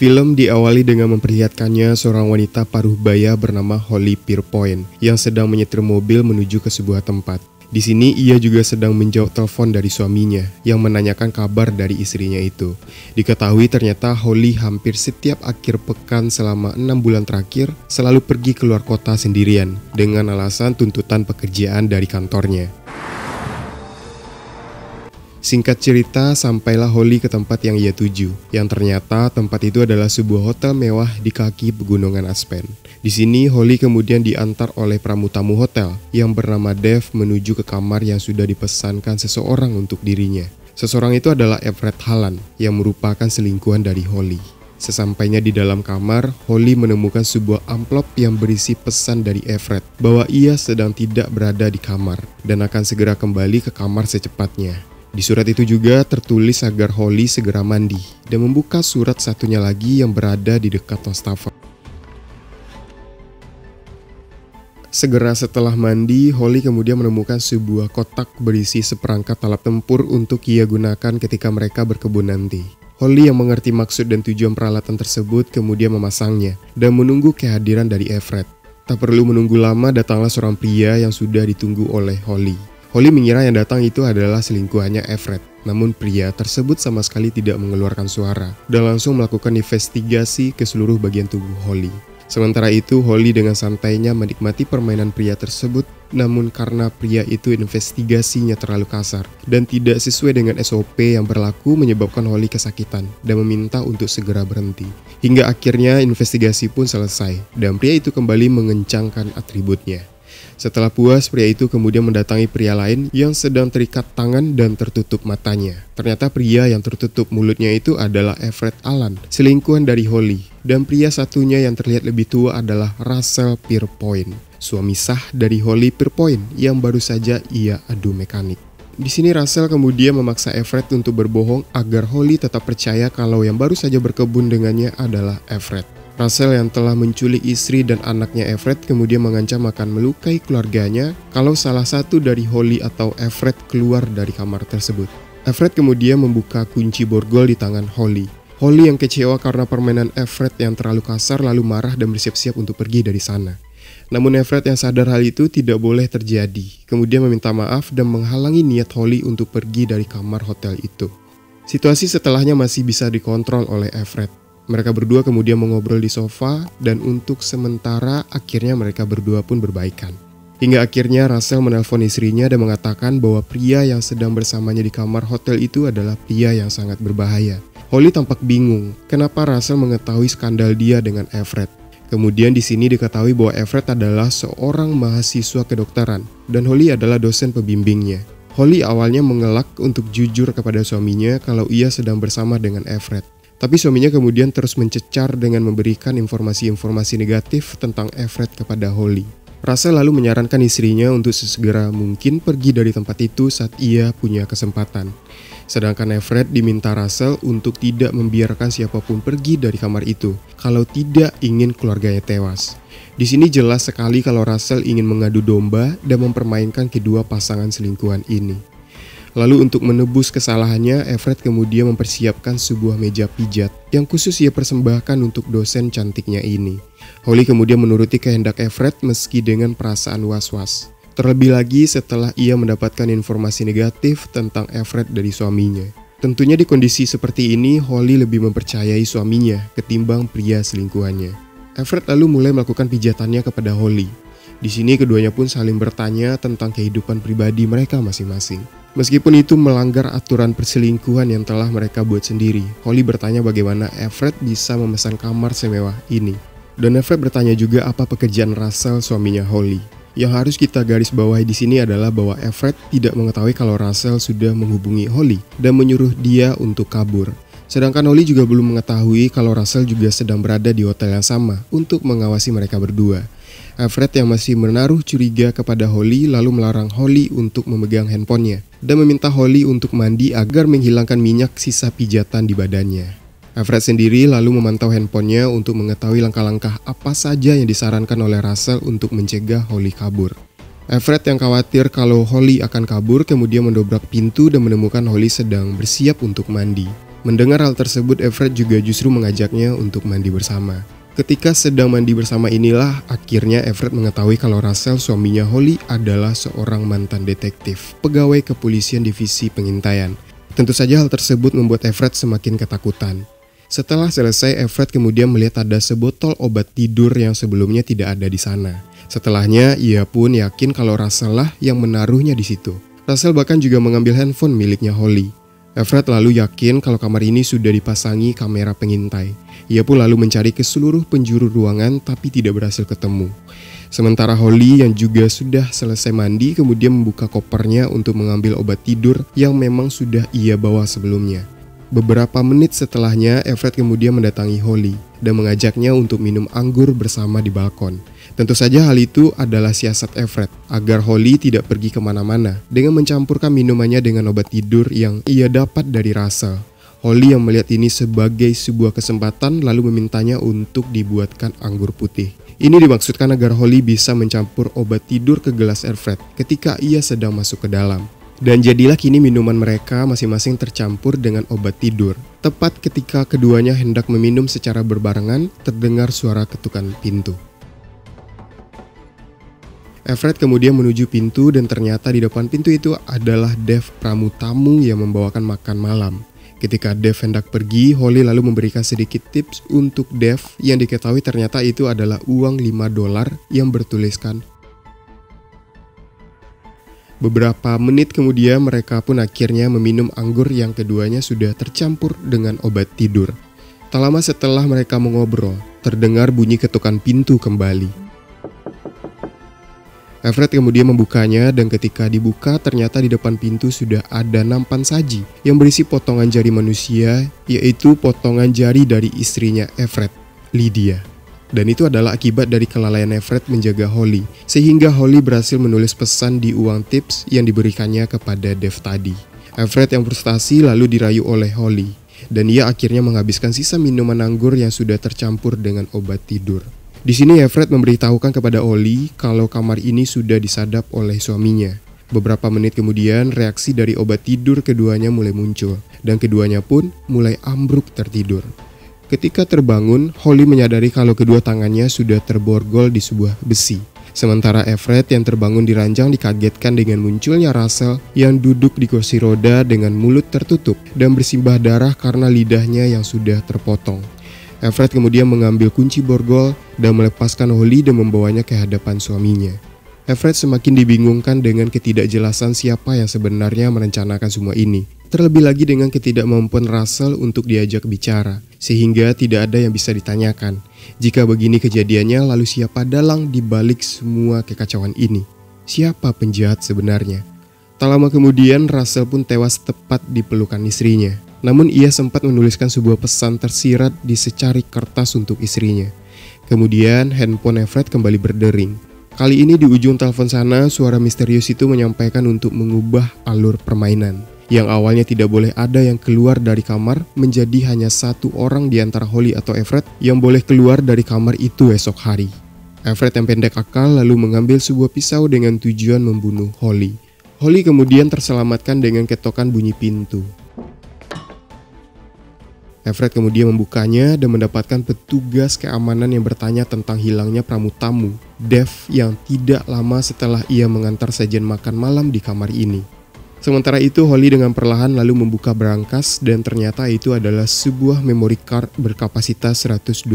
Film diawali dengan memperlihatkannya seorang wanita paruh baya bernama Holly Pierpoint yang sedang menyetir mobil menuju ke sebuah tempat. Di sini ia juga sedang menjawab telepon dari suaminya yang menanyakan kabar dari istrinya itu. Diketahui ternyata Holly hampir setiap akhir pekan selama 6 bulan terakhir selalu pergi keluar kota sendirian dengan alasan tuntutan pekerjaan dari kantornya. Singkat cerita, sampailah Holly ke tempat yang ia tuju, yang ternyata tempat itu adalah sebuah hotel mewah di kaki pegunungan Aspen. Di sini, Holly kemudian diantar oleh pramutamu hotel yang bernama Dave menuju ke kamar yang sudah dipesankan seseorang untuk dirinya. Seseorang itu adalah Everett Hallan yang merupakan selingkuhan dari Holly. Sesampainya di dalam kamar, Holly menemukan sebuah amplop yang berisi pesan dari Everett bahwa ia sedang tidak berada di kamar dan akan segera kembali ke kamar secepatnya. Di surat itu juga tertulis agar Holly segera mandi dan membuka surat satunya lagi yang berada di dekat wastafel. Segera setelah mandi, Holly kemudian menemukan sebuah kotak berisi seperangkat alat tempur untuk ia gunakan ketika mereka berkebun nanti. Holly yang mengerti maksud dan tujuan peralatan tersebut kemudian memasangnya dan menunggu kehadiran dari Everett. Tak perlu menunggu lama, datanglah seorang pria yang sudah ditunggu oleh Holly. Holly mengira yang datang itu adalah selingkuhannya Everett, namun pria tersebut sama sekali tidak mengeluarkan suara dan langsung melakukan investigasi ke seluruh bagian tubuh Holly. Sementara itu, Holly dengan santainya menikmati permainan pria tersebut, namun karena pria itu investigasinya terlalu kasar dan tidak sesuai dengan SOP yang berlaku menyebabkan Holly kesakitan dan meminta untuk segera berhenti. Hingga akhirnya investigasi pun selesai dan pria itu kembali mengencangkan atributnya. Setelah puas, pria itu kemudian mendatangi pria lain yang sedang terikat tangan dan tertutup matanya. Ternyata pria yang tertutup mulutnya itu adalah Everett Hallan, selingkuhan dari Holly. Dan pria satunya yang terlihat lebih tua adalah Russell Pierpoint, suami sah dari Holly Pierpoint yang baru saja ia adu mekanik. Di sini Russell kemudian memaksa Everett untuk berbohong agar Holly tetap percaya kalau yang baru saja berkebun dengannya adalah Everett. Russell yang telah menculik istri dan anaknya Everett kemudian mengancam akan melukai keluarganya kalau salah satu dari Holly atau Everett keluar dari kamar tersebut. Everett kemudian membuka kunci borgol di tangan Holly. Holly yang kecewa karena permainan Everett yang terlalu kasar lalu marah dan bersiap-siap untuk pergi dari sana. Namun Everett yang sadar hal itu tidak boleh terjadi, kemudian meminta maaf dan menghalangi niat Holly untuk pergi dari kamar hotel itu. Situasi setelahnya masih bisa dikontrol oleh Everett. Mereka berdua kemudian mengobrol di sofa dan untuk sementara akhirnya mereka berdua pun berbaikan. Hingga akhirnya Russell menelpon istrinya dan mengatakan bahwa pria yang sedang bersamanya di kamar hotel itu adalah pria yang sangat berbahaya. Holly tampak bingung kenapa Russell mengetahui skandal dia dengan Everett. Kemudian di sini diketahui bahwa Everett adalah seorang mahasiswa kedokteran dan Holly adalah dosen pembimbingnya. Holly awalnya mengelak untuk jujur kepada suaminya kalau ia sedang bersama dengan Everett. Tapi suaminya kemudian terus mencecar dengan memberikan informasi-informasi negatif tentang Everett kepada Holly. Russell lalu menyarankan istrinya untuk sesegera mungkin pergi dari tempat itu saat ia punya kesempatan. Sedangkan Everett diminta Russell untuk tidak membiarkan siapapun pergi dari kamar itu kalau tidak ingin keluarganya tewas. Di sini jelas sekali kalau Russell ingin mengadu domba dan mempermainkan kedua pasangan selingkuhan ini. Lalu untuk menebus kesalahannya, Everett kemudian mempersiapkan sebuah meja pijat yang khusus ia persembahkan untuk dosen cantiknya ini. Holly kemudian menuruti kehendak Everett meski dengan perasaan was-was. Terlebih lagi setelah ia mendapatkan informasi negatif tentang Everett dari suaminya. Tentunya di kondisi seperti ini, Holly lebih mempercayai suaminya ketimbang pria selingkuhannya. Everett lalu mulai melakukan pijatannya kepada Holly. Di sini keduanya pun saling bertanya tentang kehidupan pribadi mereka masing-masing. Meskipun itu melanggar aturan perselingkuhan yang telah mereka buat sendiri, Holly bertanya bagaimana Everett bisa memesan kamar semewah ini. Dan Everett bertanya juga apa pekerjaan Russell, suaminya Holly. Yang harus kita garis bawahi di sini adalah bahwa Everett tidak mengetahui kalau Russell sudah menghubungi Holly dan menyuruh dia untuk kabur. Sedangkan Holly juga belum mengetahui kalau Russell juga sedang berada di hotel yang sama untuk mengawasi mereka berdua. Everett yang masih menaruh curiga kepada Holly lalu melarang Holly untuk memegang handphonenya dan meminta Holly untuk mandi agar menghilangkan minyak sisa pijatan di badannya. Everett sendiri lalu memantau handphonenya untuk mengetahui langkah-langkah apa saja yang disarankan oleh Russell untuk mencegah Holly kabur. Everett yang khawatir kalau Holly akan kabur kemudian mendobrak pintu dan menemukan Holly sedang bersiap untuk mandi. Mendengar hal tersebut, Everett juga justru mengajaknya untuk mandi bersama. Ketika sedang mandi bersama inilah akhirnya Everett mengetahui kalau Russell, suaminya Holly, adalah seorang mantan detektif, pegawai kepolisian divisi pengintaian. Tentu saja hal tersebut membuat Everett semakin ketakutan. Setelah selesai, Everett kemudian melihat ada sebotol obat tidur yang sebelumnya tidak ada di sana. Setelahnya, ia pun yakin kalau Russell lah yang menaruhnya di situ. Russell bahkan juga mengambil handphone miliknya Holly. Everett lalu yakin kalau kamar ini sudah dipasangi kamera pengintai. Ia pun lalu mencari ke seluruh penjuru ruangan tapi tidak berhasil ketemu. Sementara Holly yang juga sudah selesai mandi kemudian membuka kopernya untuk mengambil obat tidur yang memang sudah ia bawa sebelumnya. Beberapa menit setelahnya, Everett kemudian mendatangi Holly dan mengajaknya untuk minum anggur bersama di balkon. Tentu saja hal itu adalah siasat Everett agar Holly tidak pergi kemana-mana dengan mencampurkan minumannya dengan obat tidur yang ia dapat dari Russell. Holly yang melihat ini sebagai sebuah kesempatan lalu memintanya untuk dibuatkan anggur putih. Ini dimaksudkan agar Holly bisa mencampur obat tidur ke gelas Everett ketika ia sedang masuk ke dalam. Dan jadilah kini minuman mereka masing-masing tercampur dengan obat tidur. Tepat ketika keduanya hendak meminum secara berbarengan, terdengar suara ketukan pintu. Everett kemudian menuju pintu dan ternyata di depan pintu itu adalah Dave, pramu-tamu yang membawakan makan malam. Ketika Dave hendak pergi, Holly lalu memberikan sedikit tips untuk Dave yang diketahui ternyata itu adalah uang $5 yang bertuliskan. Beberapa menit kemudian mereka pun akhirnya meminum anggur yang keduanya sudah tercampur dengan obat tidur. Tak lama setelah mereka mengobrol, terdengar bunyi ketukan pintu kembali. Everett kemudian membukanya dan ketika dibuka ternyata di depan pintu sudah ada nampan saji yang berisi potongan jari manusia, yaitu potongan jari dari istrinya Everett, Lydia. Dan itu adalah akibat dari kelalaian Everett menjaga Holly, sehingga Holly berhasil menulis pesan di uang tips yang diberikannya kepada Dave tadi. Everett yang frustasi lalu dirayu oleh Holly, dan ia akhirnya menghabiskan sisa minuman anggur yang sudah tercampur dengan obat tidur. Di sini Everett memberitahukan kepada Holly kalau kamar ini sudah disadap oleh suaminya. Beberapa menit kemudian reaksi dari obat tidur keduanya mulai muncul dan keduanya pun mulai ambruk tertidur. Ketika terbangun, Holly menyadari kalau kedua tangannya sudah terborgol di sebuah besi. Sementara Everett yang terbangun di ranjang dikagetkan dengan munculnya Russell yang duduk di kursi roda dengan mulut tertutup dan bersimbah darah karena lidahnya yang sudah terpotong. Everett kemudian mengambil kunci borgol dan melepaskan Holly dan membawanya ke hadapan suaminya. Everett semakin dibingungkan dengan ketidakjelasan siapa yang sebenarnya merencanakan semua ini. Terlebih lagi dengan ketidakmampuan Russell untuk diajak bicara, sehingga tidak ada yang bisa ditanyakan. Jika begini kejadiannya, lalu siapa dalang di balik semua kekacauan ini? Siapa penjahat sebenarnya? Tak lama kemudian, Russell pun tewas tepat di pelukan istrinya. Namun ia sempat menuliskan sebuah pesan tersirat di secarik kertas untuk istrinya. Kemudian handphone Everett kembali berdering. Kali ini di ujung telepon sana, suara misterius itu menyampaikan untuk mengubah alur permainan. Yang awalnya tidak boleh ada yang keluar dari kamar, menjadi hanya satu orang di antara Holly atau Everett yang boleh keluar dari kamar itu esok hari. Everett yang pendek akal lalu mengambil sebuah pisau dengan tujuan membunuh Holly. Holly kemudian terselamatkan dengan ketokan bunyi pintu. Everett kemudian membukanya dan mendapatkan petugas keamanan yang bertanya tentang hilangnya pramu-tamu, Dave, yang tidak lama setelah ia mengantar sajian makan malam di kamar ini. Sementara itu, Holly dengan perlahan lalu membuka berangkas dan ternyata itu adalah sebuah memory card berkapasitas 128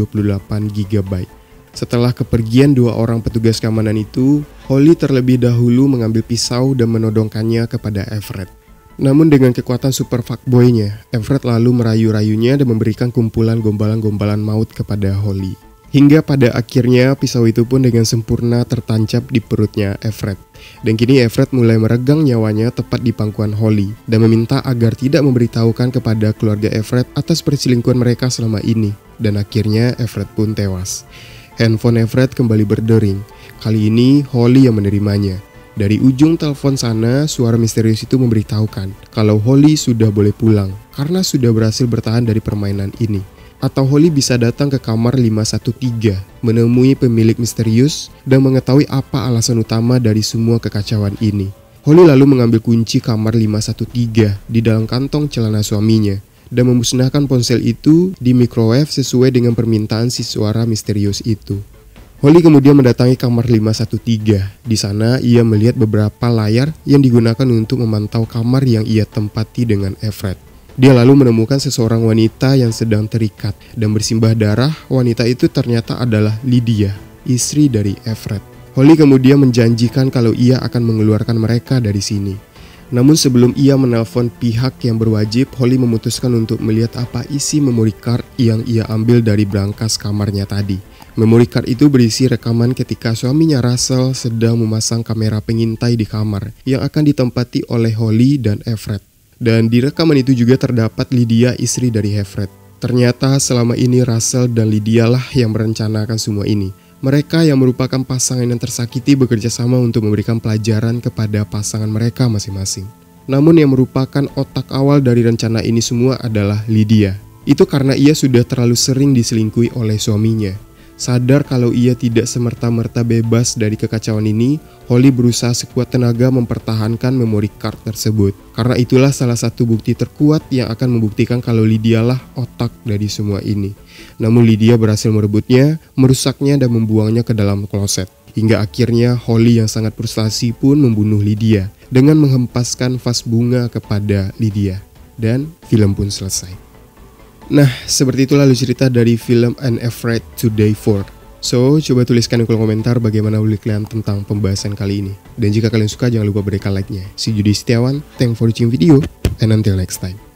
GB. Setelah kepergian dua orang petugas keamanan itu, Holly terlebih dahulu mengambil pisau dan menodongkannya kepada Everett. Namun dengan kekuatan super fuckboy-nya, Everett lalu merayu-rayunya dan memberikan kumpulan gombalan-gombalan maut kepada Holly. Hingga pada akhirnya pisau itu pun dengan sempurna tertancap di perutnya Everett. Dan kini Everett mulai meregang nyawanya tepat di pangkuan Holly dan meminta agar tidak memberitahukan kepada keluarga Everett atas perselingkuhan mereka selama ini. Dan akhirnya Everett pun tewas. Handphone Everett kembali berdering. Kali ini Holly yang menerimanya. Dari ujung telepon sana, suara misterius itu memberitahukan kalau Holly sudah boleh pulang karena sudah berhasil bertahan dari permainan ini. Atau Holly bisa datang ke kamar 513, menemui pemilik misterius dan mengetahui apa alasan utama dari semua kekacauan ini. Holly lalu mengambil kunci kamar 513 di dalam kantong celana suaminya dan memusnahkan ponsel itu di microwave sesuai dengan permintaan si suara misterius itu. Holly kemudian mendatangi kamar 513. Di sana ia melihat beberapa layar yang digunakan untuk memantau kamar yang ia tempati dengan Everett. Dia lalu menemukan seseorang wanita yang sedang terikat dan bersimbah darah. Wanita itu ternyata adalah Lydia, istri dari Everett. Holly kemudian menjanjikan kalau ia akan mengeluarkan mereka dari sini. Namun sebelum ia menelpon pihak yang berwajib, Holly memutuskan untuk melihat apa isi memory card yang ia ambil dari brankas kamarnya tadi. Memory card itu berisi rekaman ketika suaminya Russell sedang memasang kamera pengintai di kamar yang akan ditempati oleh Holly dan Everett. Dan di rekaman itu juga terdapat Lydia, istri dari Everett. Ternyata selama ini Russell dan Lydia lah yang merencanakan semua ini. Mereka yang merupakan pasangan yang tersakiti bekerja sama untuk memberikan pelajaran kepada pasangan mereka masing-masing. Namun yang merupakan otak awal dari rencana ini semua adalah Lydia. Itu karena ia sudah terlalu sering diselingkuhi oleh suaminya. Sadar kalau ia tidak semerta-merta bebas dari kekacauan ini, Holly berusaha sekuat tenaga mempertahankan memory card tersebut. Karena itulah salah satu bukti terkuat yang akan membuktikan kalau Lydia lah otak dari semua ini. Namun Lydia berhasil merebutnya, merusaknya dan membuangnya ke dalam kloset. Hingga akhirnya Holly yang sangat frustasi pun membunuh Lydia dengan menghempaskan vas bunga kepada Lydia. Dan film pun selesai. Nah, seperti itulah alur cerita dari film An Everett to Die For. So, coba tuliskan di kolom komentar bagaimana menurut kalian tentang pembahasan kali ini. Dan jika kalian suka, jangan lupa berikan like-nya. Si Judi Setiawan, thanks for watching video, and until next time.